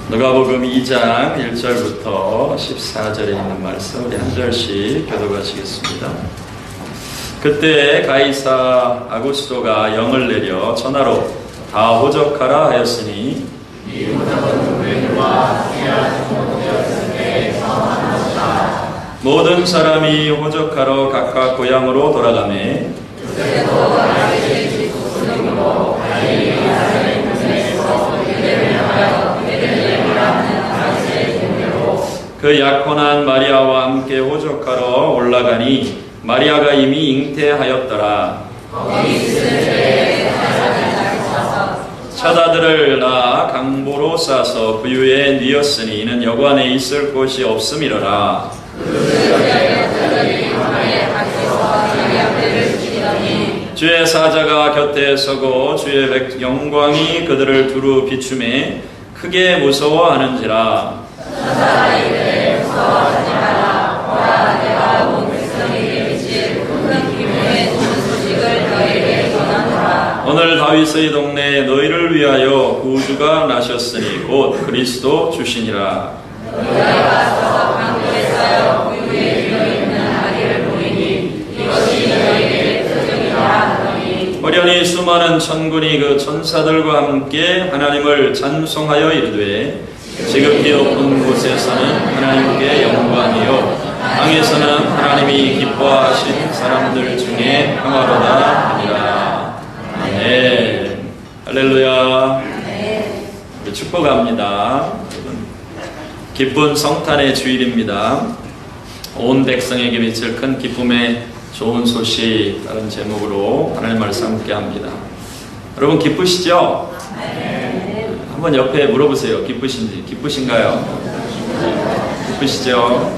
누가복음 2장 1절부터 14절에 있는 말씀 우리 한 절씩 교독하시겠습니다. 그때 가이사 아구스도가 영을 내려 전하로 다 호적하라 하였으니 이 호적은 우리와 모든 사람이 호적하러 각각 고향으로 돌아가매 그 약혼한 마리아와 함께 호적하러 올라가니 마리아가 이미 잉태하였더라. 첫 아들을 낳아 강보로 싸서 부유에 뉘었으니 이는 여관에 있을 곳이 없음이로라. 주의 사자가 곁에 서고 주의 영광이 그들을 두루 비추매 크게 무서워하는지라. 오늘 다윗의 동네에 너희를 위하여 구주가 나셨으니 곧 그리스도 주시니라. 호련히 수많은 천군이 그 천사들과 함께 하나님을 찬송하여 이르되 지극히 높은 곳에서는 하나님께 영광이요 땅에서는 하나님이 기뻐하신 사람들 중에 평화로다 하니라. 아멘. 할렐루야. 우리 축복합니다. 기쁜 성탄의 주일입니다. 온 백성에게 미칠 큰 기쁨의 좋은 소식 다른 제목으로 하나님 말씀 함께 합니다. 여러분 기쁘시죠? 한번 옆에 물어보세요. 기쁘신가요? 기쁘시죠?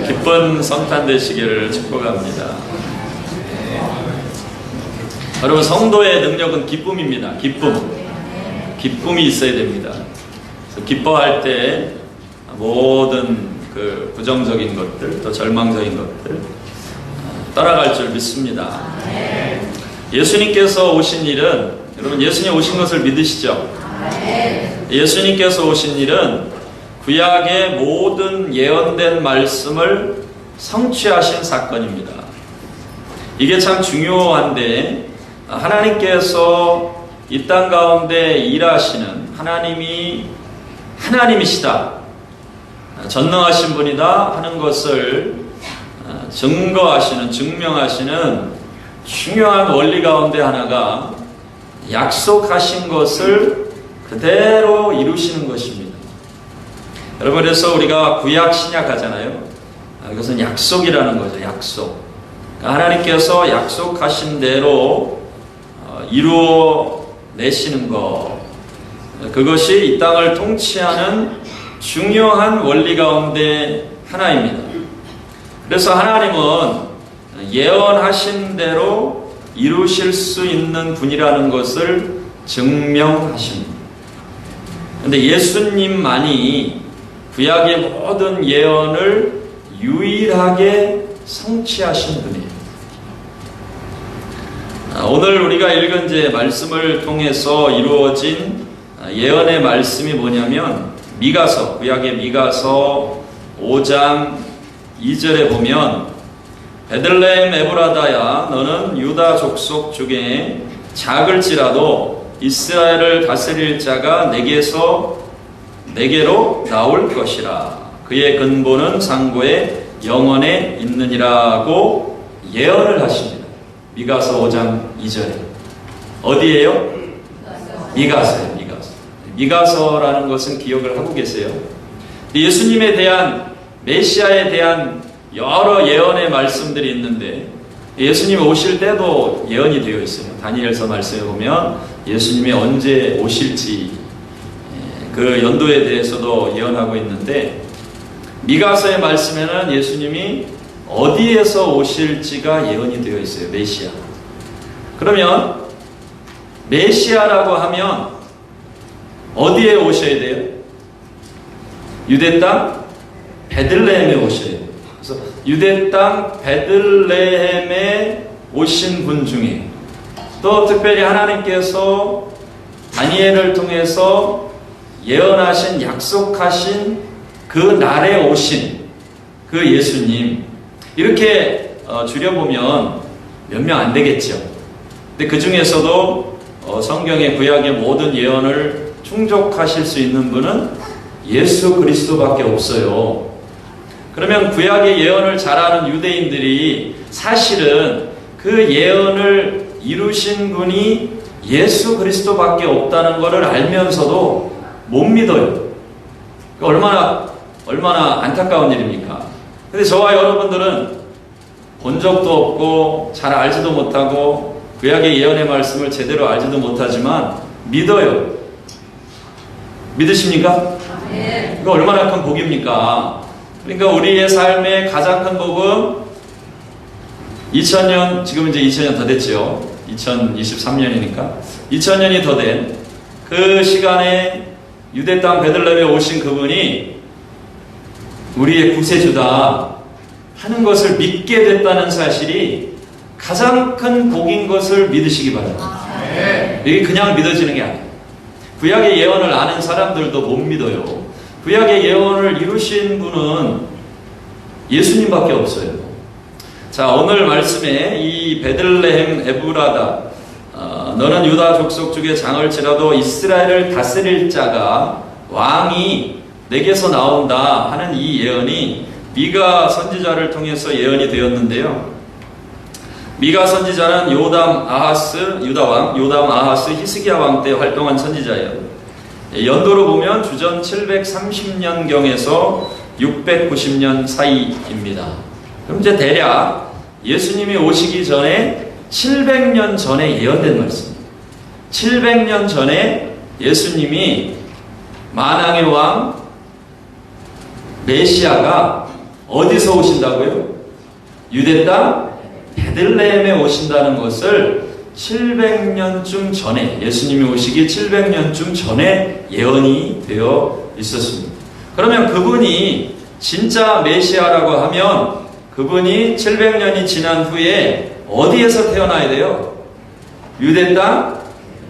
기쁜 성탄 되시기를 축복합니다. 여러분 성도의 능력은 기쁨입니다. 기쁨이 있어야 됩니다. 그래서 기뻐할 때 모든 그 부정적인 것들 또 절망적인 것들 따라갈 줄 믿습니다. 예수님께서 오신 일은 여러분 예수님 오신 것을 믿으시죠? 예수님께서 오신 일은 구약의 모든 예언된 말씀을 성취하신 사건입니다. 이게 참 중요한데 하나님께서 이 땅 가운데 일하시는 하나님이 하나님이시다, 전능하신 분이다 하는 것을 증명하시는 중요한 원리 가운데 하나가 약속하신 것을 그대로 이루시는 것입니다. 여러분 그래서 우리가 구약 신약 하잖아요. 이것은 약속이라는 거죠. 약속. 그러니까 하나님께서 약속하신 대로 이루어 내시는 것, 그것이 이 땅을 통치하는 중요한 원리 가운데 하나입니다. 그래서 하나님은 예언하신 대로 이루실 수 있는 분이라는 것을 증명하십니다. 그런데 예수님만이 구약의 모든 예언을 유일하게 성취하신 분이에요. 오늘 우리가 읽은 제 말씀을 통해서 이루어진 예언의 말씀이 뭐냐면 미가서, 구약의 미가서 5장 2절에 보면 베들레헴 에브라다야 너는 유다 족속 중에 작을지라도 이스라엘을 다스릴 자가 내게로 나올 것이라. 그의 근본은 상고의 영원에 있느니라고 예언을 하십니다. 미가서 5장 2절에. 어디예요? 미가서예요. 미가서라는 것은 기억을 하고 계세요. 예수님에 대한, 메시아에 대한 여러 예언의 말씀들이 있는데 예수님 오실 때도 예언이 되어 있어요. 다니엘서 말씀에 보면 예수님이 언제 오실지 그 연도에 대해서도 예언하고 있는데 미가서의 말씀에는 예수님이 어디에서 오실지가 예언이 되어 있어요. 메시아. 그러면 메시아라고 하면 어디에 오셔야 돼요? 유대 땅 베들레헴에 오셔야 돼요. 그래서 유대 땅 베들레헴에 오신 분 중에 또 특별히 하나님께서 다니엘을 통해서 예언하신, 약속하신 그 날에 오신 그 예수님, 이렇게 줄여보면 몇 명 안 되겠죠. 근데 그 중에서도 성경의 구약의 모든 예언을 충족하실 수 있는 분은 예수 그리스도밖에 없어요. 그러면 구약의 예언을 잘 아는 유대인들이 사실은 그 예언을 이루신 분이 예수 그리스도밖에 없다는 것을 알면서도 못 믿어요. 얼마나 안타까운 일입니까? 근데 저와 여러분들은 본 적도 없고 잘 알지도 못하고 구약의 예언의 말씀을 제대로 알지도 못하지만 믿어요. 믿으십니까? 네. 이거 얼마나 큰 복입니까? 그러니까 우리의 삶의 가장 큰 복은 2000년, 지금 이제 2000년 더 됐죠. 2023년이니까 2000년이 더 된 그 시간에 유대 땅 베들레헴에 오신 그분이 우리의 구세주다 하는 것을 믿게 됐다는 사실이 가장 큰 복인 것을 믿으시기 바랍니다. 이게 그냥 믿어지는 게 아니에요. 구약의 예언을 아는 사람들도 못 믿어요. 구약의 예언을 이루신 분은 예수님밖에 없어요. 자, 오늘 말씀에 이 베들레헴 에브라다, 너는 유다 족속 중에 장을지라도 이스라엘을 다스릴 자가, 왕이 내게서 나온다 하는 이 예언이 미가 선지자를 통해서 예언이 되었는데요. 미가 선지자는 요담 아하스, 유다왕 요담 아하스 히스기야 왕 때 활동한 선지자예요. 연도로 보면 주전 730년경에서 690년 사이입니다. 그럼 이제 대략 예수님이 오시기 전에 700년 전에 예언된 말씀입니다. 700년 전에 예수님이 만왕의 왕 메시아가 어디서 오신다고요? 유대 땅 베들레헴에 오신다는 것을 700년쯤 전에, 예수님이 오시기 700년쯤 전에 예언이 되어 있었습니다. 그러면 그분이 진짜 메시아라고 하면 그분이 700년이 지난 후에 어디에서 태어나야 돼요? 유대 땅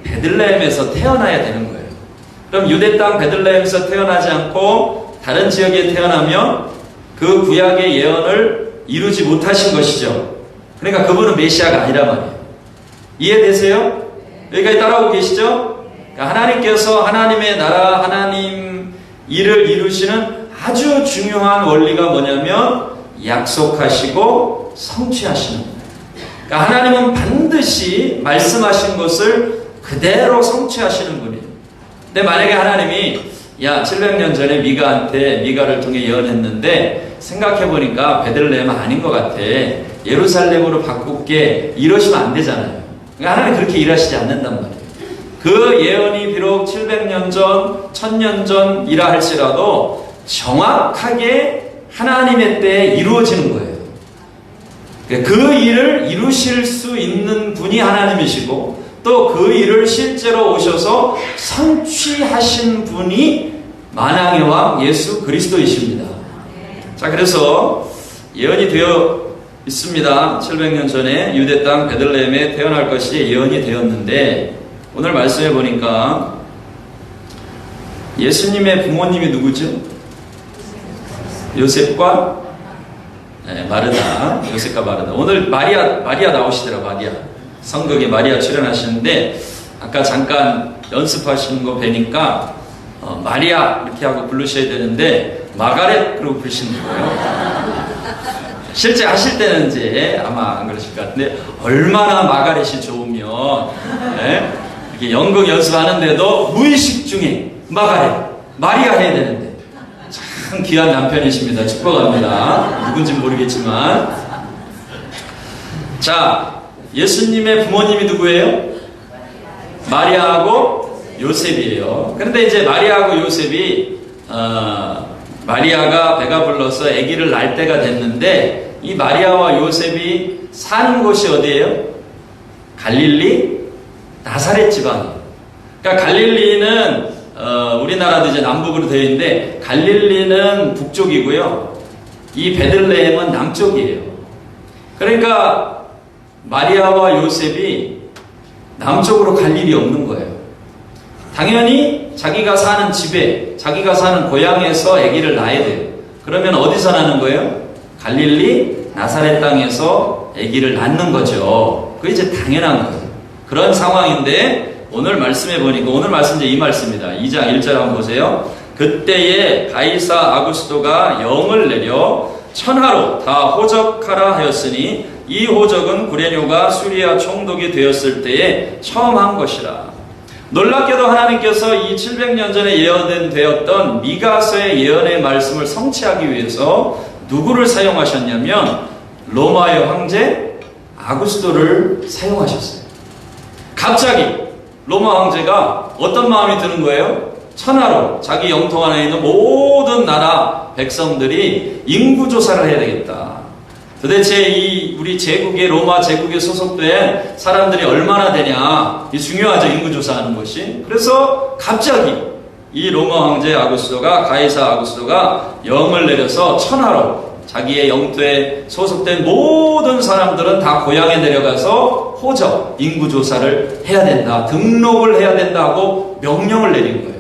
베들레헴에서 태어나야 되는 거예요. 그럼 유대 땅 베들레헴에서 태어나지 않고 다른 지역에 태어나면 그 구약의 예언을 이루지 못하신 것이죠. 그러니까 그분은 메시아가 아니란 말이에요. 이해되세요? 여기까지 따라오고 계시죠? 그러니까 하나님께서 하나님의 나라, 하나님 일을 이루시는 아주 중요한 원리가 뭐냐면 약속하시고 성취하시는 거예요. 그러니까 하나님은 반드시 말씀하신 것을 그대로 성취하시는 분이에요. 근데 만약에 하나님이 700년 전에 미가를 통해 예언했는데 생각해보니까 베들레헴은 아닌 것 같아, 예루살렘으로 바꿀게, 이러시면 안 되잖아요. 그러니까 하나님 그렇게 일하시지 않는단 말이에요. 그 예언이 비록 700년 전, 1000년 전이라 할지라도 정확하게 하나님의 때에 이루어지는 거예요. 그 일을 이루실 수 있는 분이 하나님이시고 또 그 일을 실제로 오셔서 성취하신 분이 만왕의 왕 예수 그리스도이십니다. 자, 그래서 예언이 되어 있습니다. 700년 전에 유대 땅 베들레헴에 태어날 것이 예언이 되었는데 오늘 말씀해 보니까 예수님의 부모님이 누구죠? 요셉과 마르다. 요셉과 마르다. 오늘 마리아 나오시더라. 마리아. 성극에 마리아 출연하시는데 아까 잠깐 연습하시는 거 뵈니까 마리아 이렇게 하고 부르셔야 되는데 마가렛 그러고 부르시는 거예요. 실제 하실 때는 이제 아마 안 그러실 것 같은데 얼마나 마가렛이 좋으면 이렇게 연극 연습하는데도 무의식 중에 마리아 해야 되는데 참 귀한 남편이십니다. 축복합니다. 누군지 모르겠지만. 자, 예수님의 부모님이 누구예요? 마리아하고 요셉이에요. 그런데 이제 마리아하고 요셉이 마리아가 배가 불러서 아기를 낳을 때가 됐는데 이 마리아와 요셉이 사는 곳이 어디예요? 갈릴리 나사렛 지방이에요. 그러니까 갈릴리는 우리나라도 이제 남북으로 되어 있는데 갈릴리는 북쪽이고요. 이 베들레헴은 남쪽이에요. 그러니까 마리아와 요셉이 남쪽으로 갈 일이 없는 거예요. 당연히 자기가 사는 집에, 자기가 사는 고향에서 아기를 낳아야 돼요. 그러면 어디서 낳는 거예요? 갈릴리 나사렛 땅에서 아기를 낳는 거죠. 그게 이제 당연한 거예요. 그런 상황인데 오늘 말씀해 보니까, 오늘 말씀 이제 이 말씀입니다. 2장 1절 한번 보세요. 그때에 가이사 아구스도가 영을 내려 천하로 다 호적하라 하였으니 이 호적은 구레뇨가 수리아 총독이 되었을 때에 처음 한 것이라. 놀랍게도 하나님께서 이 700년 전에 예언되었던 미가서의 예언의 말씀을 성취하기 위해서 누구를 사용하셨냐면 로마의 황제 아구스도를 사용하셨어요. 갑자기 로마 황제가 어떤 마음이 드는 거예요? 천하로 자기 영토 안에 있는 모든 나라 백성들이 인구조사를 해야 되겠다. 도대체 이 우리 제국의, 로마 제국에 소속된 사람들이 얼마나 되냐, 이 중요하죠, 인구조사하는 것이. 그래서 갑자기 이 로마 황제 아구스도가, 가이사 아구스도가 영을 내려서 천하로 자기의 영토에 소속된 모든 사람들은 다 고향에 내려가서 호적, 인구조사를 해야 된다, 등록을 해야 된다고 명령을 내린 거예요.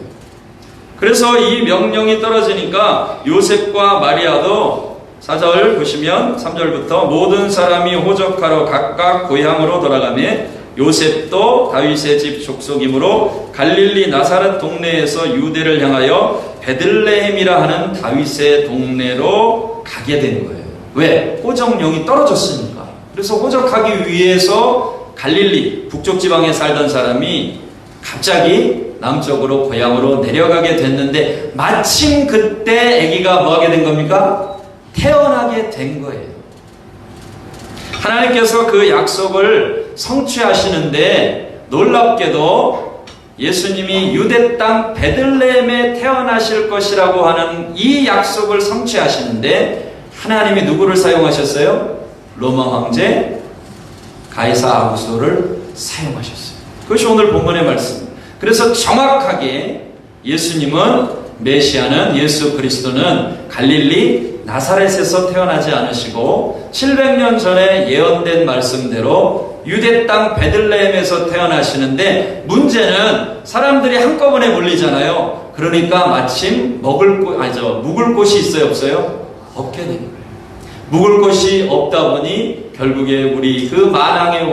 그래서 이 명령이 떨어지니까 요셉과 마리아도 4절 보시면 3절부터 모든 사람이 호적하러 각각 고향으로 돌아가매 요셉도 다윗의 집 족속이므로 갈릴리 나사렛 동네에서 유대를 향하여 베들레헴이라 하는 다윗의 동네로 가게 된 거예요. 왜? 호적령이 떨어졌으니까. 그래서 호적하기 위해서 갈릴리 북쪽 지방에 살던 사람이 갑자기 남쪽으로 고향으로 내려가게 됐는데 마침 그때 아기가 뭐하게 된 겁니까? 태어나게 된 거예요. 하나님께서 그 약속을 성취하시는데 놀랍게도 예수님이 유대 땅 베들레헴에 태어나실 것이라고 하는 이 약속을 성취하시는데 하나님이 누구를 사용하셨어요? 로마 황제 가이사 아구스도를 사용하셨어요. 그것이 오늘 본문의 말씀. 그래서 정확하게 예수님은, 메시아는, 예수 그리스도는 갈릴리 나사렛에서 태어나지 않으시고 700년 전에 예언된 말씀대로 유대 땅 베들레헴에서 태어나시는데, 문제는 사람들이 한꺼번에 몰리잖아요. 그러니까 마침 묵을 곳이 있어요, 없어요? 없게 된 거예요. 묵을 곳이 없다 보니 결국에 우리 그 만왕의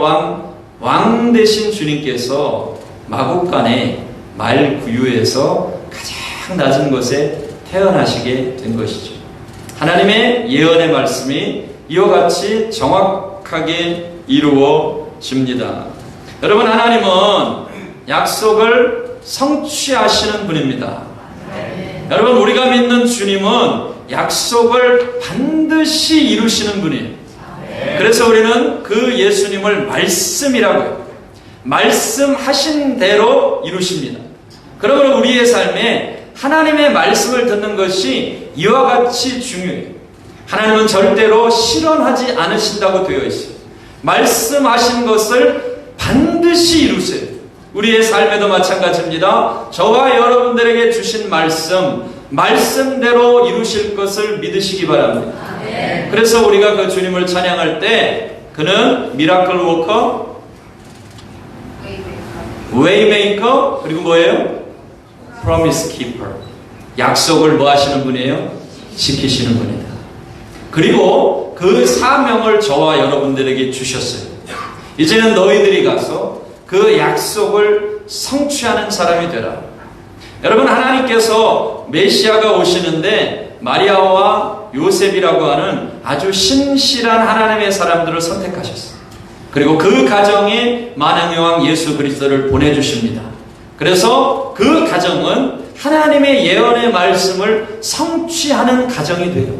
왕 대신 주님께서 마국간의 말구유에서 가장 낮은 곳에 태어나시게 된 것이죠. 하나님의 예언의 말씀이 이와 같이 정확하게 이루어집니다. 여러분, 하나님은 약속을 성취하시는 분입니다. 여러분, 우리가 믿는 주님은 약속을 반드시 이루시는 분이에요. 그래서 우리는 그 예수님을 말씀이라고 해요. 말씀하신 대로 이루십니다. 그러므로 우리의 삶에 하나님의 말씀을 듣는 것이 이와 같이 중요해요. 하나님은 절대로 실현하지 않으신다고 되어 있어요. 말씀하신 것을 반드시 이루세요. 우리의 삶에도 마찬가지입니다. 저와 여러분들에게 주신 말씀대로 이루실 것을 믿으시기 바랍니다. 그래서 우리가 그 주님을 찬양할 때 그는 미라클 워커, 웨이메이커, 그리고 뭐예요? 프로미스 키퍼. 약속을 뭐 하시는 분이에요? 지키시는 분이다. 그리고 그 사명을 저와 여러분들에게 주셨어요. 이제는 너희들이 가서 그 약속을 성취하는 사람이 되라. 여러분, 하나님께서 메시아가 오시는데 마리아와 요셉이라고 하는 아주 신실한 하나님의 사람들을 선택하셨어요. 그리고 그 가정에 만왕의 왕 예수 그리스도를 보내주십니다. 그래서 그 가정은 하나님의 예언의 말씀을 성취하는 가정이 돼요.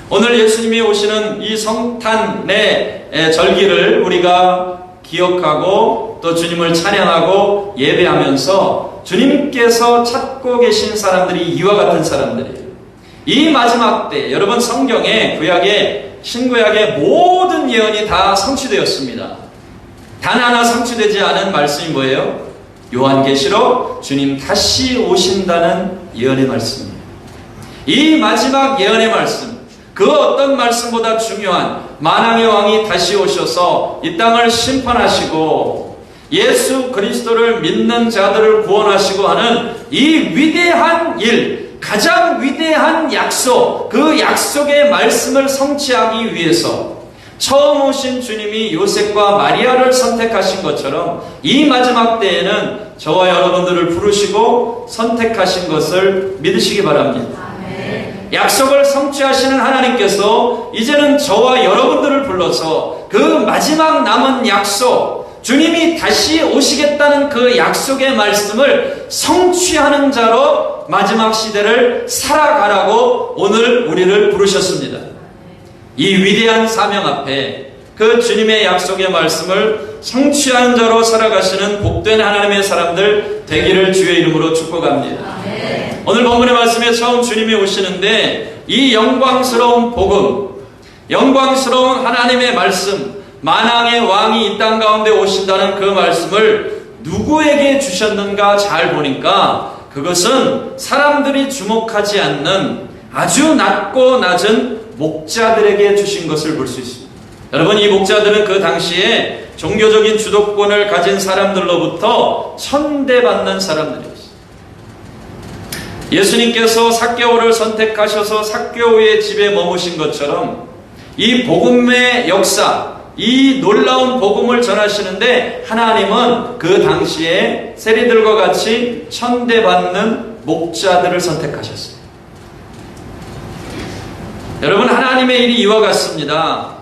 오늘 예수님이 오시는 이 성탄의 절기를 우리가 기억하고 또 주님을 찬양하고 예배하면서 주님께서 찾고 계신 사람들이 이와 같은 사람들이에요. 이 마지막 때, 여러분, 성경에 구약의 신구약의 모든 예언이 다 성취되었습니다. 단 하나 성취되지 않은 말씀이 뭐예요? 요한계시록 주님 다시 오신다는 예언의 말씀입니다. 이 마지막 예언의 말씀, 그 어떤 말씀보다 중요한 만왕의 왕이 다시 오셔서 이 땅을 심판하시고 예수 그리스도를 믿는 자들을 구원하시고 하는 이 위대한 일, 가장 위대한 약속, 그 약속의 말씀을 성취하기 위해서 처음 오신 주님이 요셉과 마리아를 선택하신 것처럼 이 마지막 때에는 저와 여러분들을 부르시고 선택하신 것을 믿으시기 바랍니다. 약속을 성취하시는 하나님께서 이제는 저와 여러분들을 불러서 그 마지막 남은 약속, 주님이 다시 오시겠다는 그 약속의 말씀을 성취하는 자로 마지막 시대를 살아가라고 오늘 우리를 부르셨습니다. 이 위대한 사명 앞에 그 주님의 약속의 말씀을 성취하는 자로 살아가시는 복된 하나님의 사람들 되기를 주의 이름으로 축복합니다. 오늘 본문의 말씀에 처음 주님이 오시는데 이 영광스러운 복음, 영광스러운 하나님의 말씀, 만왕의 왕이 이 땅 가운데 오신다는 그 말씀을 누구에게 주셨는가 잘 보니까 그것은 사람들이 주목하지 않는 아주 낮고 낮은 목자들에게 주신 것을 볼 수 있습니다. 여러분, 이 목자들은 그 당시에 종교적인 주도권을 가진 사람들로부터 천대받는 사람들이었어요. 예수님께서 삭개오를 선택하셔서 삭개오의 집에 머무신 것처럼 이 복음의 역사, 이 놀라운 복음을 전하시는데 하나님은 그 당시에 세리들과 같이 천대받는 목자들을 선택하셨어요. 여러분, 하나님의 일이 이와 같습니다.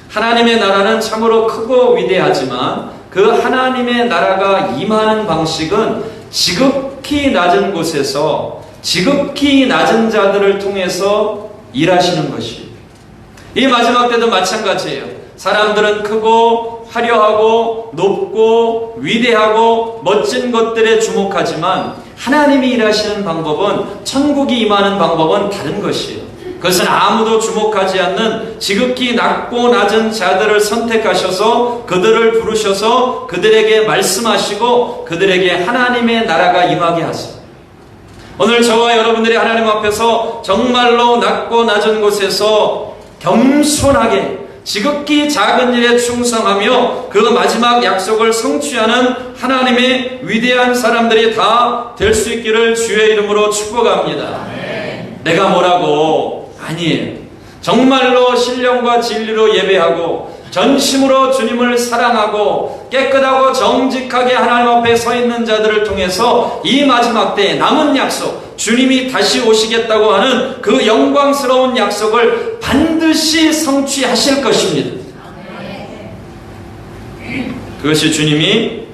하나님의 나라는 참으로 크고 위대하지만 그 하나님의 나라가 임하는 방식은 지극히 낮은 곳에서 지극히 낮은 자들을 통해서 일하시는 것이에요. 이 마지막 때도 마찬가지예요. 사람들은 크고 화려하고 높고 위대하고 멋진 것들에 주목하지만 하나님이 일하시는 방법은, 천국이 임하는 방법은 다른 것이에요. 그것은 아무도 주목하지 않는 지극히 낮고 낮은 자들을 선택하셔서 그들을 부르셔서 그들에게 말씀하시고 그들에게 하나님의 나라가 임하게 하세요. 오늘 저와 여러분들이 하나님 앞에서 정말로 낮고 낮은 곳에서 겸손하게 지극히 작은 일에 충성하며 그 마지막 약속을 성취하는 하나님의 위대한 사람들이 다 될 수 있기를 주의 이름으로 축복합니다. 내가 뭐라고? 아니에요. 정말로 신령과 진리로 예배하고 전심으로 주님을 사랑하고 깨끗하고 정직하게 하나님 앞에 서 있는 자들을 통해서 이 마지막 때에 남은 약속, 주님이 다시 오시겠다고 하는 그 영광스러운 약속을 반드시 성취하실 것입니다. 그것이 주님이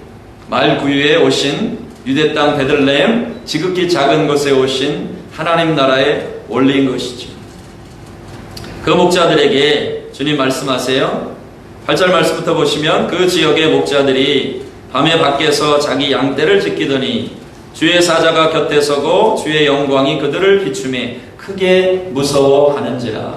말구유에 오신 유대 땅 베들레헴, 지극히 작은 곳에 오신 하나님 나라의 원리인 것이죠. 그 목자들에게 주님 말씀하세요. 8절 말씀부터 보시면 그 지역의 목자들이 밤에 밖에서 자기 양떼를 지키더니 주의 사자가 곁에 서고 주의 영광이 그들을 비추매 크게 무서워하는지라.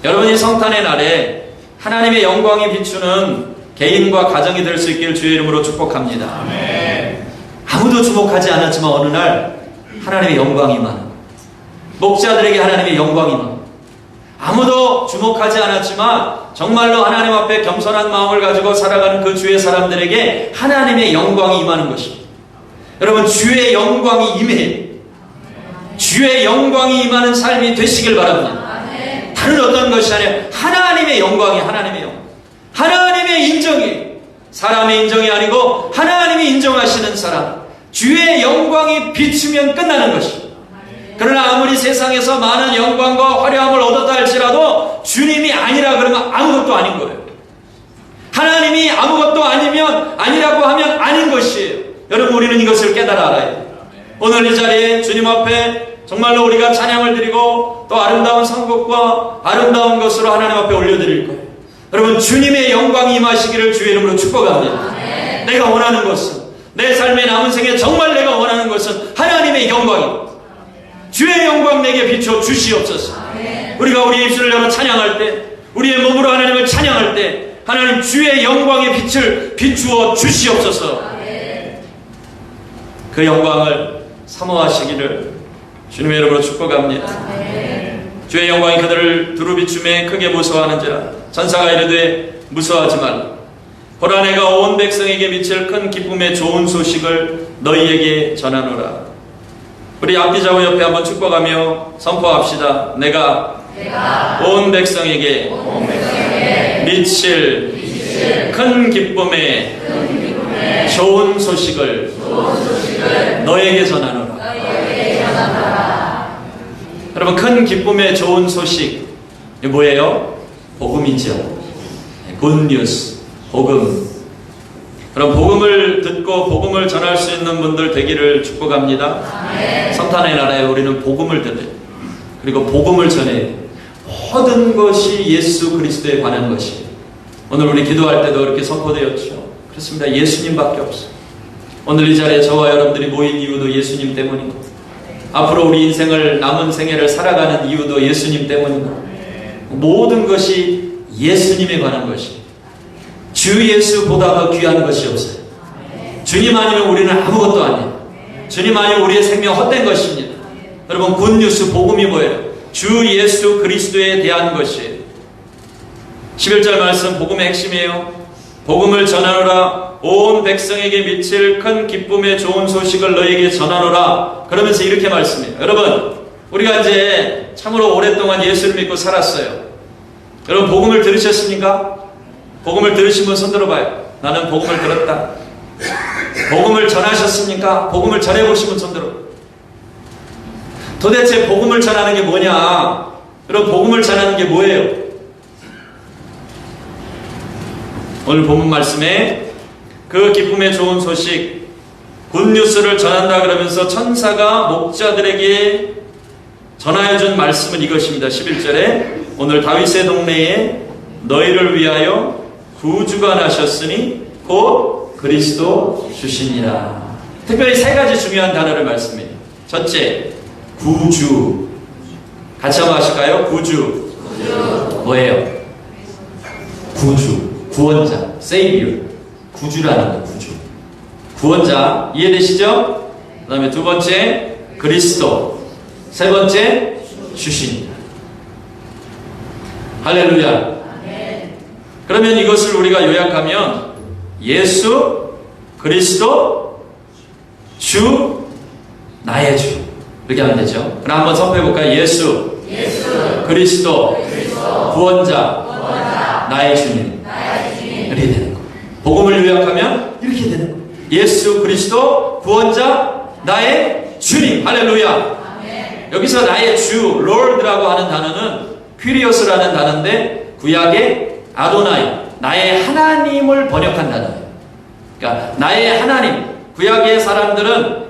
여러분, 이 성탄의 날에 하나님의 영광이 비추는 개인과 가정이 될 수 있기를 주의 이름으로 축복합니다. 아멘. 아무도 주목하지 않았지만 어느 날 하나님의 영광이 임하는, 목자들에게 하나님의 영광이 임하는, 아무도 주목하지 않았지만 정말로 하나님 앞에 겸손한 마음을 가지고 살아가는 그 주의 사람들에게 하나님의 영광이 임하는 것입니다. 여러분, 주의 영광이 임해, 주의 영광이 임하는 삶이 되시길 바랍니다. 다른 어떤 것이 아니라 하나님의 영광이, 하나님의 영광, 하나님의 인정이, 사람의 인정이 아니고 하나님이 인정하시는 사람, 주의 영광이 비추면 끝나는 것입니다. 그러나 아무리 세상에서 많은 영광과 화려함을 얻었다 할지라도 주님이 아니라 그러면 아무것도 아닌 거예요. 하나님이 아무것도 아니라고 하면 아닌 것이에요. 여러분, 우리는 이것을 깨달아 알아야 돼요. 오늘 이 자리에 주님 앞에 정말로 우리가 찬양을 드리고 또 아름다운 선곡과 아름다운 것으로 하나님 앞에 올려드릴 거예요. 여러분, 주님의 영광이 임하시기를 주의 이름으로 축복합니다. 내가 원하는 것은, 내 삶의 남은 생에 정말 내가 원하는 것은 하나님의 영광입니다. 주의 영광 내게 비춰 주시옵소서. 우리가 우리의 입술을 열어 찬양할 때, 우리의 몸으로 하나님을 찬양할 때 하나님 주의 영광의 빛을 비추어 주시옵소서. 그 영광을 사모하시기를 주님의 이름으로 축복합니다. 주의 영광이 그들을 두루 비추매 크게 무서워하는지라. 천사가 이르되 무서워하지 말라. 보라 내가 온 백성에게 미칠 큰 기쁨의 좋은 소식을 너희에게 전하노라. 우리 앞뒤좌우 옆에 한번 축복하며 선포합시다. 내가 온 백성에게 미칠 큰 기쁨의 좋은 소식을 너에게 전하노라. 여러분, 큰 기쁨의 좋은 소식, 이게 뭐예요? 복음이죠. 굿뉴스, 복음. 그럼 복음을 듣고 복음을 전할 수 있는 분들 되기를 축복합니다. 성탄의 나라에 우리는 복음을 들어요. 그리고 복음을 전해요. 모든 것이 예수 그리스도에 관한 것이에요. 오늘 우리 기도할 때도 그렇게 선포되었죠. 그렇습니다. 예수님밖에 없어요. 오늘 이 자리에 저와 여러분들이 모인 이유도 예수님 때문이고, 앞으로 우리 인생을, 남은 생애를 살아가는 이유도 예수님 때문이고, 모든 것이 예수님에 관한 것이에요. 주 예수보다 더 귀한 것이 없어요. 주님 아니면 우리는 아무것도 아니에요. 주님 아니면 우리의 생명 헛된 것입니다. 여러분, 굿뉴스, 복음이 뭐예요? 주 예수 그리스도에 대한 것이에요. 11절 말씀, 복음의 핵심이에요. 복음을 전하노라. 온 백성에게 미칠 큰 기쁨의 좋은 소식을 너에게 전하노라. 그러면서 이렇게 말씀해요. 여러분, 우리가 이제 참으로 오랫동안 예수를 믿고 살았어요. 여러분, 복음을 들으셨습니까? 복음을 들으신 분 손 들어봐요. 나는 복음을 들었다. 복음을 전하셨습니까? 복음을 전해보신 분 손 들어. 도대체 복음을 전하는 게 뭐냐? 여러분, 복음을 전하는 게 뭐예요? 오늘 본문 말씀에 그 기쁨의 좋은 소식, 굿뉴스를 전한다 그러면서 천사가 목자들에게 전하여준 말씀은 이것입니다. 11절에 오늘 다윗의 동네에 너희를 위하여 구주가 나셨으니 곧 그리스도 주시니라. 특별히 세 가지 중요한 단어를 말씀해요. 첫째, 구주. 같이 한번 하실까요? 구주. 뭐예요? 구주. 구원자. Savior. 구주라는 거, 구주. 구원자. 이해되시죠? 그 다음에 두 번째, 그리스도. 세 번째, 주시니라. 할렐루야. 그러면 이것을 우리가 요약하면 예수, 그리스도, 주, 나의 주. 이렇게 하면 되죠. 그럼 한번 선포해볼까요? 예수, 그리스도, 구원자, 나의 주님. 이렇게 되는 거. 복음을 요약하면 이렇게 되는 거. 예수, 그리스도, 구원자, 나의 주님. 할렐루야. 여기서 나의 주, Lord라고 하는 단어는 퀴리오스라는 단어인데 구약의 아도나이, 나의 하나님을 번역한 단어예요. 그러니까 나의 하나님, 구약의 사람들은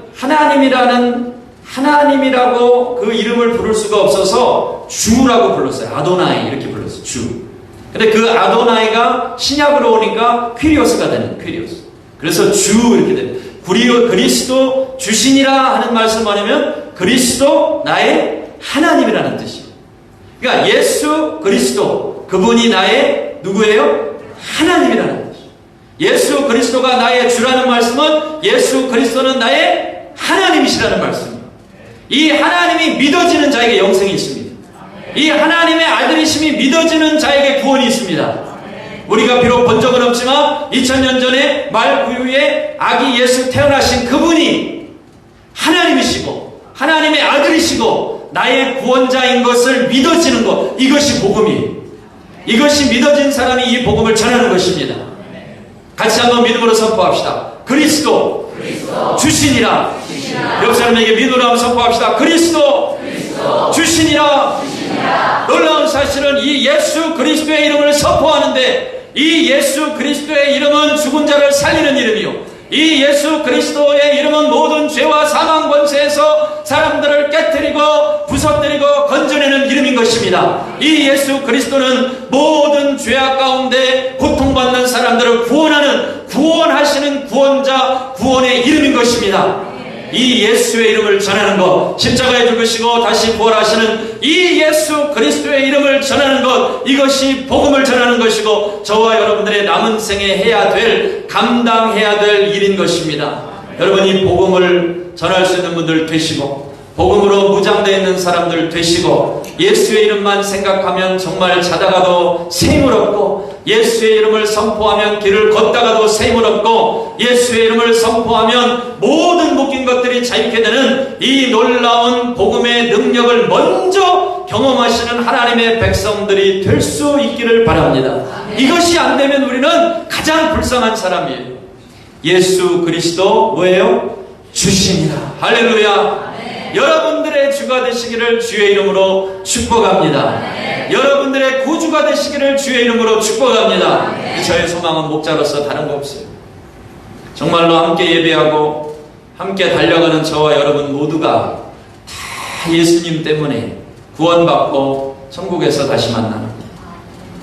하나님이라고 그 이름을 부를 수가 없어서 주라고 불렀어요. 아도나이 이렇게 불렀어요. 주. 근데 그 아도나이가 신약으로 오니까 퀴리오스가 되는 퀴리오스. 그래서 주 이렇게 돼요. 그리스도 주신이라 하는 말씀 뭐냐면 그리스도 나의 하나님이라는 뜻이에요. 그러니까 예수 그리스도, 그분이 나의 누구예요? 하나님이라는 뜻이에요. 예수 그리스도가 나의 주라는 말씀은 예수 그리스도는 나의 하나님이시라는 말씀이에요. 이 하나님이 믿어지는 자에게 영생이 있습니다. 이 하나님의 아들이심이 믿어지는 자에게 구원이 있습니다. 우리가 비록 본 적은 없지만 2000년 전에 말구유에 아기 예수 태어나신 그분이 하나님이시고 하나님의 아들이시고 나의 구원자인 것을 믿어지는 것, 이것이 복음이에요. 이것이 믿어진 사람이 이 복음을 전하는 것입니다. 같이 한번 믿음으로 선포합시다. 그리스도, 주시니라. 옆 사람에게 믿음으로 한번 선포합시다. 그리스도, 주시니라. 놀라운 사실은 이 예수 그리스도의 이름을 선포하는데 이 예수 그리스도의 이름은 죽은 자를 살리는 이름이요, 이 예수 그리스도의 이름은 모든 죄와 사망 권세에서 사람들을 깨뜨리고 부서뜨리고 건져내는 이름인 것입니다. 이 예수 그리스도는 모든 죄악 가운데 고통받는 사람들을 구원하시는 구원자, 구원의 이름인 것입니다. 이 예수의 이름을 전하는 것, 십자가에 죽으시고 다시 부활하시는 이 예수 그리스도의 이름을 전하는 것, 이것이 복음을 전하는 것이고 저와 여러분들의 남은 생에 해야 될, 감당해야 될 일인 것입니다. 여러분, 이 복음을 전할 수 있는 분들 되시고 복음으로 무장되어 있는 사람들 되시고, 예수의 이름만 생각하면 정말 자다가도 셈을 얻고, 예수의 이름을 선포하면 길을 걷다가도 셈을 얻고, 예수의 이름을 선포하면 모든 묶인 것들이 자유케 되는 이 놀라운 복음의 능력을 먼저 경험하시는 하나님의 백성들이 될 수 있기를 바랍니다. 이것이 안 되면 우리는 가장 불쌍한 사람이에요. 예수 그리스도 뭐예요? 주시니라. 할렐루야. 여러분들의 주가 되시기를 주의 이름으로 축복합니다. 여러분들의 구주가 되시기를 주의 이름으로 축복합니다. 저의 소망은 목자로서 다른 거 없어요. 정말로 함께 예배하고 함께 달려가는 저와 여러분 모두가 다 예수님 때문에 구원받고 천국에서 다시 만나는,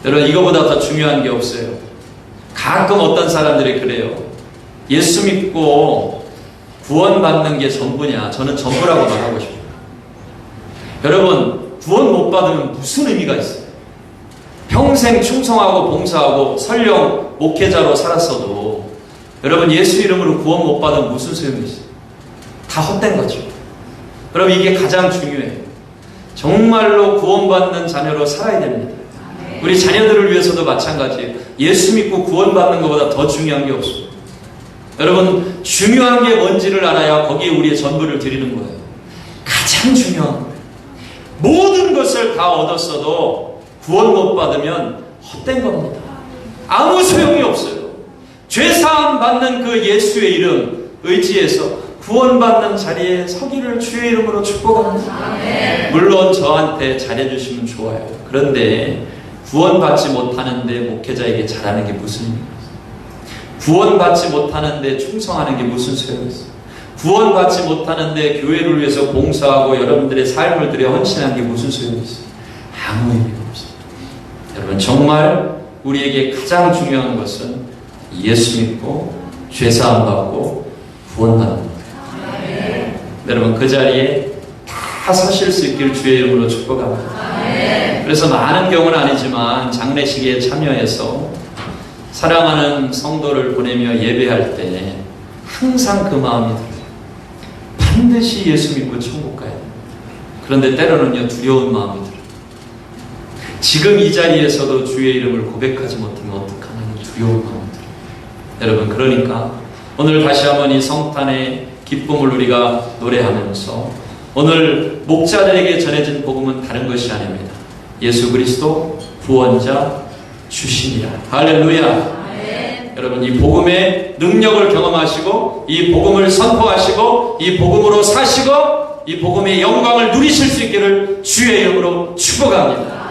여러분 이거보다 더 중요한 게 없어요. 가끔 어떤 사람들이 그래요. 예수 믿고 구원받는 게 전부냐? 저는 전부라고 말하고 싶어요. 여러분, 구원 못 받으면 무슨 의미가 있어요? 평생 충성하고 봉사하고 설령 목회자로 살았어도 여러분 예수 이름으로 구원 못 받으면 무슨 소용이 있어요? 다 헛된 거죠. 여러분 이게 가장 중요해요. 정말로 구원받는 자녀로 살아야 됩니다. 우리 자녀들을 위해서도 마찬가지예요. 예수 믿고 구원받는 것보다 더 중요한 게 없어요. 여러분 중요한 게 뭔지를 알아야 거기에 우리의 전부를 드리는 거예요. 가장 중요한 거예요. 모든 것을 다 얻었어도 구원 못 받으면 헛된 겁니다. 아무 소용이 없어요. 죄사함 받는 그 예수의 이름 의지해서 구원받는 자리에 서기를 주의 이름으로 축복합니다. 물론 저한테 잘해주시면 좋아요. 그런데 구원받지 못하는데 목회자에게 잘하는 게 무슨 의미입니까? 구원받지 못하는데 충성하는 게 무슨 소용이 있어요? 구원받지 못하는데 교회를 위해서 봉사하고 여러분들의 삶을 들여 헌신하는 게 무슨 소용이 있어요? 아무 의미가 없어요. 여러분 정말 우리에게 가장 중요한 것은 예수 믿고 죄사함 받고 구원받는 거예요. 여러분 그 자리에 다 서실 수 있기를 주의 이름으로 축복합니다. 그래서 많은 경우는 아니지만 장례식에 참여해서 사랑하는 성도를 보내며 예배할 때 항상 그 마음이 들어요. 반드시 예수 믿고 천국 가야 돼요. 그런데 때로는요 두려운 마음이 들어요. 지금 이 자리에서도 주의 이름을 고백하지 못하면 어떡하나 두려운 마음이 들어요. 여러분 그러니까 오늘 다시 한번 이 성탄의 기쁨을 우리가 노래하면서 오늘 목자들에게 전해진 복음은 다른 것이 아닙니다. 예수 그리스도 구원자 주시니라. 할렐루야. 여러분 이 복음의 능력을 경험하시고 이 복음을 선포하시고 이 복음으로 사시고 이 복음의 영광을 누리실 수 있기를 주의 이름으로 축복합니다.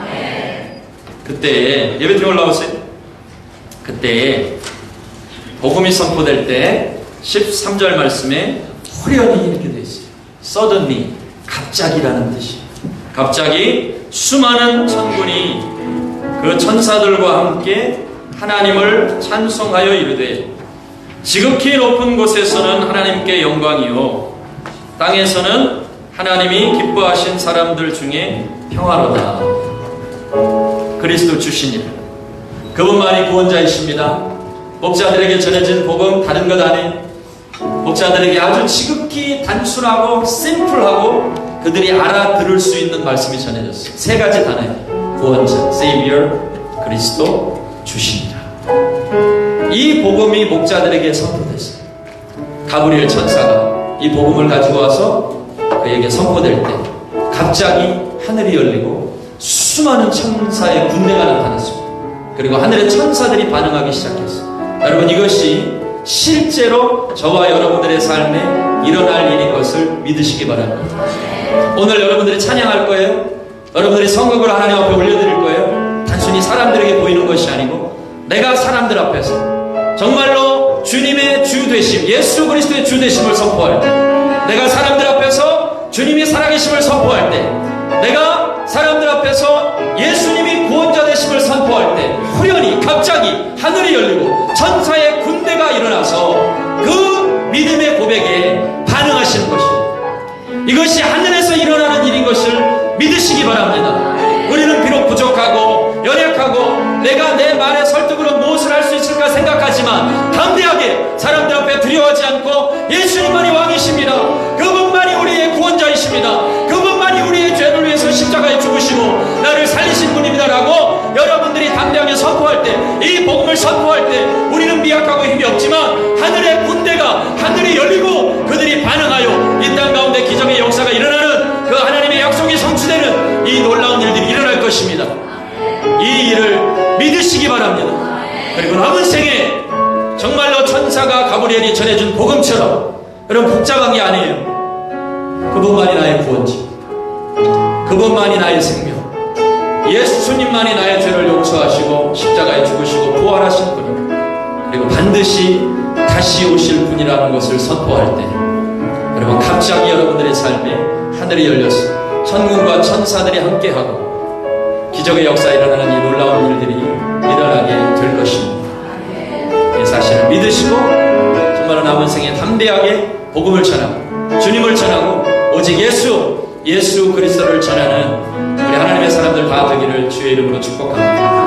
그때 예배 드리러 올라오세요. 그때 복음이 선포될 때 13절 말씀에 호련히 이렇게 되어 있어요. suddenly 갑자기라는 뜻이. 갑자기 수많은 천군이 그 천사들과 함께 하나님을 찬송하여 이르되 지극히 높은 곳에서는 하나님께 영광이요 땅에서는 하나님이 기뻐하신 사람들 중에 평화로다. 그리스도 주시니라. 그분만이 구원자이십니다. 목자들에게 전해진 복음 다른 것 아니에요. 목자들에게 아주 지극히 단순하고 심플하고 그들이 알아들을 수 있는 말씀이 전해졌어요. 세 가지 단어예요. 구원자, Savior, 그리스도, 주시니라. 이 복음이 목자들에게 선포됐어요. 가브리엘 천사가 이 복음을 가지고 와서 그에게 선포될 때 갑자기 하늘이 열리고 수많은 천사의 군대가 나타났습니다. 그리고 하늘의 천사들이 반응하기 시작했어요. 여러분 이것이 실제로 저와 여러분들의 삶에 일어날 일인 것을 믿으시기 바랍니다. 오늘 여러분들이 찬양할 거예요. 여러분들이 성곡을 하나님 앞에 올려드릴 거예요. 단순히 사람들에게 보이는 것이 아니고 내가 사람들 앞에서 정말로 주님의 주 되심, 예수 그리스도의 주 되심을 선포할 때, 내가 사람들 앞에서 주님이 살아계심을 선포할 때, 내가 사람들 앞에서 예수님이 구원자 되심을 선포할 때 후련히 갑자기 하늘이 열리고 천사의 군대가 일어나서 그 믿음의 고백에 반응하시는 것입니다. 이것이 하늘에서 일어나는 일인 것을 믿으시기 바랍니다. 우리는 비록 부족하고 연약하고 내가 내 말의 설득으로 무엇을 할 수 있을까 생각하지만 담대하게 사람들 앞에 두려워하지 않고 예수님만이 왕이십니다. 그분만이 우리의 구원자이십니다. 이 복음을 선포할 때 우리는 미약하고 힘이 없지만 하늘의 군대가 하늘이 열리고 그들이 반응하여 이 땅 가운데 기적의 역사가 일어나는 그 하나님의 약속이 성취되는 이 놀라운 일들이 일어날 것입니다. 이 일을 믿으시기 바랍니다. 그리고 남은 생에 정말로 천사가 가브리엘이 전해준 복음처럼 그런 복잡한 게 아니에요. 그분만이 나의 구원지, 그분만이 나의 생명, 예수님만이 나의 죄를 용서하시고 십자가에 죽으시고 부활하신 분이고 그리고 반드시 다시 오실 분이라는 것을 선포할 때 여러분 갑자기 여러분들의 삶에 하늘이 열렸어 천군과 천사들이 함께하고 기적의 역사에 일어나는 이 놀라운 일들이 일어나게 될 것입니다. 이 사실을 믿으시고 정말 남은 생에 담대하게 복음을 전하고 주님을 전하고 오직 예수 그리스도를 전하는 우리 하나님의 사람들 다 되기를 주의 이름으로 축복합니다.